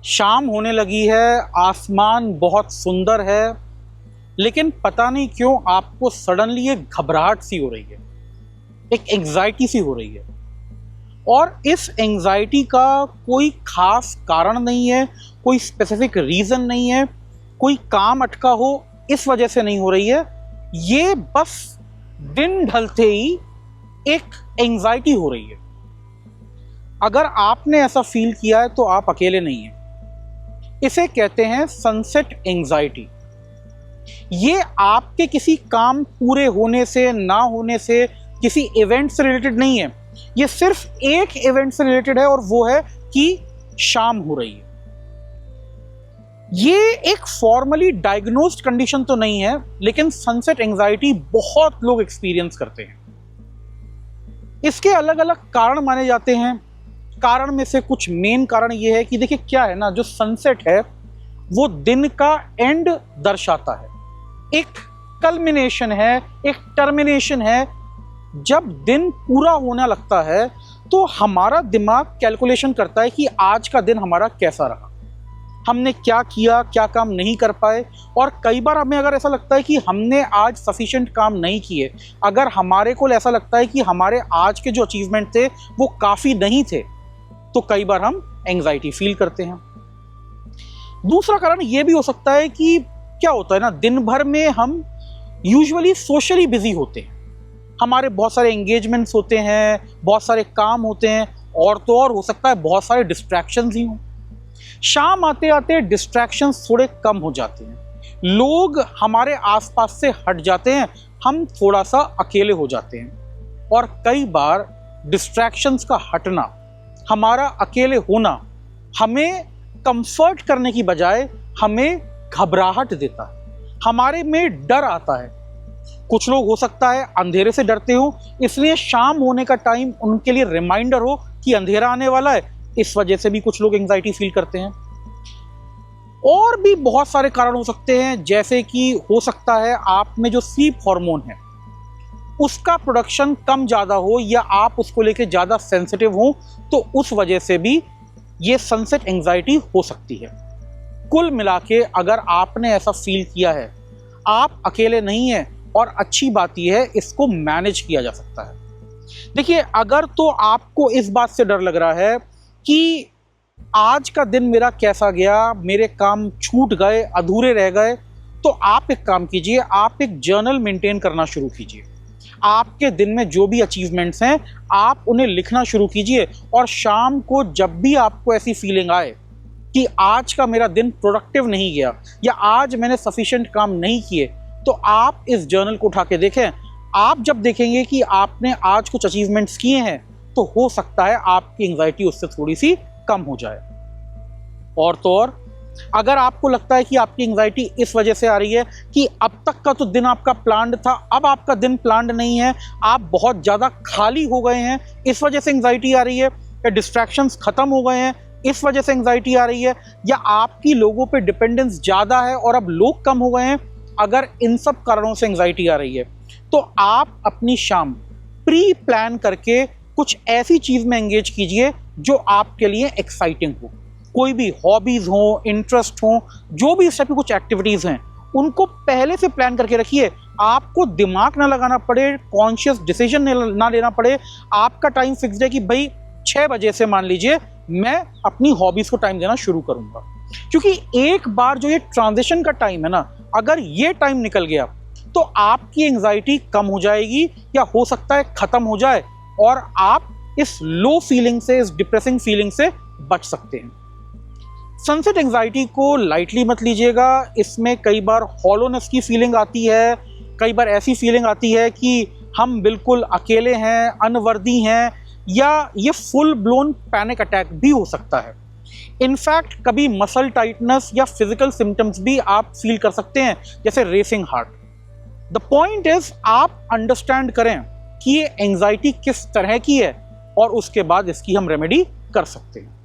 शाम होने लगी है, आसमान बहुत सुंदर है, लेकिन पता नहीं क्यों आपको सडनली एक घबराहट सी हो रही है, एक एंग्जाइटी सी हो रही है। और इस एंग्जाइटी का कोई खास कारण नहीं है, कोई स्पेसिफिक रीज़न नहीं है, कोई काम अटका हो इस वजह से नहीं हो रही है। ये बस दिन ढलते ही एक एंग्जाइटी हो रही है। अगर आपने ऐसा फील किया है तो आप अकेले नहीं हैं। इसे कहते हैं सनसेट एंग्जाइटी। ये आपके किसी काम पूरे होने से, ना होने से, किसी इवेंट से रिलेटेड नहीं है। ये सिर्फ एक इवेंट से रिलेटेड है और वो है कि शाम हो रही है। ये एक फॉर्मली डायग्नोस्ड कंडीशन तो नहीं है, लेकिन सनसेट एंग्जाइटी बहुत लोग एक्सपीरियंस करते हैं। इसके अलग अलग कारण माने जाते हैं। कारण में से कुछ मेन कारण ये है कि देखिए क्या है ना, जो सनसेट है वो दिन का एंड दर्शाता है, एक कल्मिनेशन है, एक टर्मिनेशन है। जब दिन पूरा होने लगता है तो हमारा दिमाग कैलकुलेशन करता है कि आज का दिन हमारा कैसा रहा, हमने क्या किया, क्या काम नहीं कर पाए। और कई बार हमें अगर ऐसा लगता है कि हमने आज सफिशिएंट काम नहीं किए, अगर हमारे को ऐसा लगता है कि हमारे आज के जो अचीवमेंट थे वो काफ़ी नहीं थे, तो कई बार हम एंग्जाइटी फील करते हैं। दूसरा कारण ये भी हो सकता है कि क्या होता है ना, दिन भर में हम यूजुअली सोशली बिजी होते हैं, हमारे बहुत सारे एंगेजमेंट्स होते हैं, बहुत सारे काम होते हैं, और तो और हो सकता है बहुत सारे डिस्ट्रैक्शंस ही हों। शाम आते आते डिस्ट्रैक्शंस थोड़े कम हो जाते हैं, लोग हमारे आसपास से हट जाते हैं, हम थोड़ा सा अकेले हो जाते हैं। और कई बार डिस्ट्रैक्शंस का हटना, हमारा अकेले होना हमें कंफर्ट करने की बजाय हमें घबराहट देता है, हमारे में डर आता है। कुछ लोग हो सकता है अंधेरे से डरते हो, इसलिए शाम होने का टाइम उनके लिए रिमाइंडर हो कि अंधेरा आने वाला है, इस वजह से भी कुछ लोग एंग्जाइटी फील करते हैं। और भी बहुत सारे कारण हो सकते हैं, जैसे कि हो सकता है आप में जो स्लीप हार्मोन है उसका प्रोडक्शन कम ज़्यादा हो, या आप उसको लेके ज़्यादा सेंसिटिव हो, तो उस वजह से भी ये सनसेट एंग्जाइटी हो सकती है। कुल मिला के अगर आपने ऐसा फील किया है, आप अकेले नहीं हैं, और अच्छी बात यह है इसको मैनेज किया जा सकता है। देखिए, अगर तो आपको इस बात से डर लग रहा है कि आज का दिन मेरा कैसा गया, मेरे काम छूट गए, अधूरे रह गए, तो आप एक काम कीजिए, आप एक जर्नल मेंटेन करना शुरू कीजिए। आपके दिन में जो भी अचीवमेंट्स हैं आप उन्हें लिखना शुरू कीजिए, और शाम को जब भी आपको ऐसी फीलिंग आए कि आज का मेरा दिन प्रोडक्टिव नहीं गया, या आज मैंने सफिशिएंट काम नहीं किए, तो आप इस जर्नल को उठा के देखें। आप जब देखेंगे कि आपने आज कुछ अचीवमेंट्स किए हैं, तो हो सकता है आपकी एंग्जाइटी उससे थोड़ी सी कम हो जाए। और तो और अगर आपको लगता है कि आपकी एंग्जाइटी इस वजह से आ रही है कि अब तक का तो दिन आपका प्लान्ड था, अब आपका दिन प्लान्ड नहीं है, आप बहुत ज़्यादा खाली हो गए हैं, इस वजह से एंग्जाइटी आ रही है, या डिस्ट्रैक्शंस ख़त्म हो गए हैं इस वजह से एंग्जाइटी आ रही है, या आपकी लोगों पे डिपेंडेंस ज़्यादा है और अब लोग कम हो गए हैं, अगर इन सब कारणों से एंग्जाइटी आ रही है, तो आप अपनी शाम प्री प्लान करके कुछ ऐसी चीज़ में एंगेज कीजिए जो आपके लिए एक्साइटिंग हो। कोई भी हॉबीज़ हो, इंटरेस्ट हो, जो भी इस टाइप की कुछ एक्टिविटीज़ हैं, उनको पहले से प्लान करके रखिए। आपको दिमाग ना लगाना पड़े, कॉन्शियस डिसीजन ना लेना पड़े। आपका टाइम फिक्स्ड है कि भाई 6 बजे से मान लीजिए मैं अपनी हॉबीज़ को टाइम देना शुरू करूँगा। क्योंकि एक बार जो ये ट्रांजिशन का टाइम है ना, अगर ये टाइम निकल गया तो आपकी एंग्जाइटी कम हो जाएगी, या हो सकता है ख़त्म हो जाए, और आप इस लो फीलिंग से, इस डिप्रेसिंग फीलिंग से बच सकते हैं। सनसेट एंग्जाइटी को लाइटली मत लीजिएगा। इसमें कई बार हॉलोनेस की फीलिंग आती है, कई बार ऐसी फीलिंग आती है कि हम बिल्कुल अकेले हैं, अनवर्दी हैं, या ये फुल ब्लोन पैनिक अटैक भी हो सकता है। इनफैक्ट कभी मसल टाइटनेस या फिजिकल सिम्टम्स भी आप फील कर सकते हैं, जैसे racing heart. The point is, आप अंडरस्टैंड करें कि ये एंग्जाइटी किस तरह की है, और उसके बाद इसकी हम रेमेडी कर सकते हैं।